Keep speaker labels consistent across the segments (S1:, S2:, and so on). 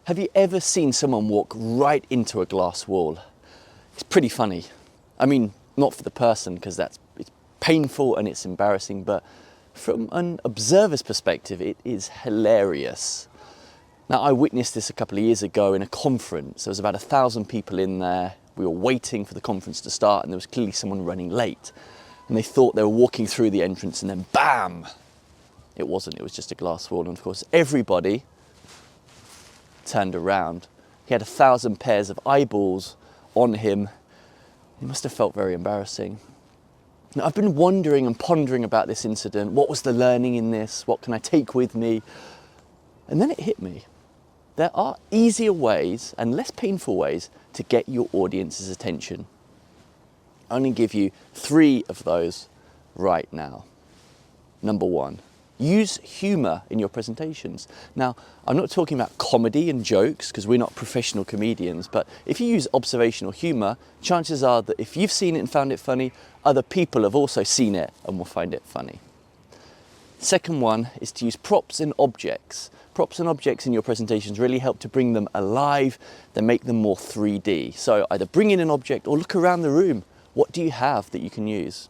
S1: Have you ever seen someone walk right into a glass wall? It's pretty funny. I mean, not for the person, because it's painful and it's embarrassing, but from an observer's perspective, it is hilarious. Now, I witnessed this a couple of years ago in a conference. There was about 1,000 people in there. We were waiting for the conference to start, and there was clearly someone running late. And they thought they were walking through the entrance, and then bam! It wasn't, it was just a glass wall. And of course, everybody turned around. He had 1,000 pairs of eyeballs on him. It must have felt very embarrassing. Now, I've been wondering and pondering about this incident. What was the learning in this? What can I take with me? And then it hit me. There are easier ways and less painful ways to get your audience's attention. I'm going to give you 3 of those right now. Number 1. Use humour in your presentations. Now, I'm not talking about comedy and jokes because we're not professional comedians, but if you use observational humour, chances are that if you've seen it and found it funny, other people have also seen it and will find it funny. Second one is to use props and objects. Props and objects in your presentations really help to bring them alive, they make them more 3D. So either bring in an object or look around the room. What do you have that you can use?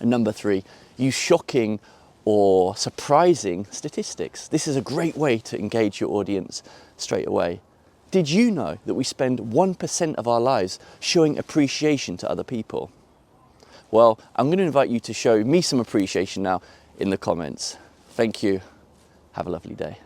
S1: And number 3, use shocking or surprising statistics. This is a great way to engage your audience straight away. Did you know that we spend 1% of our lives showing appreciation to other people? Well, I'm going to invite you to show me some appreciation now in the comments. Thank you. Have a lovely day.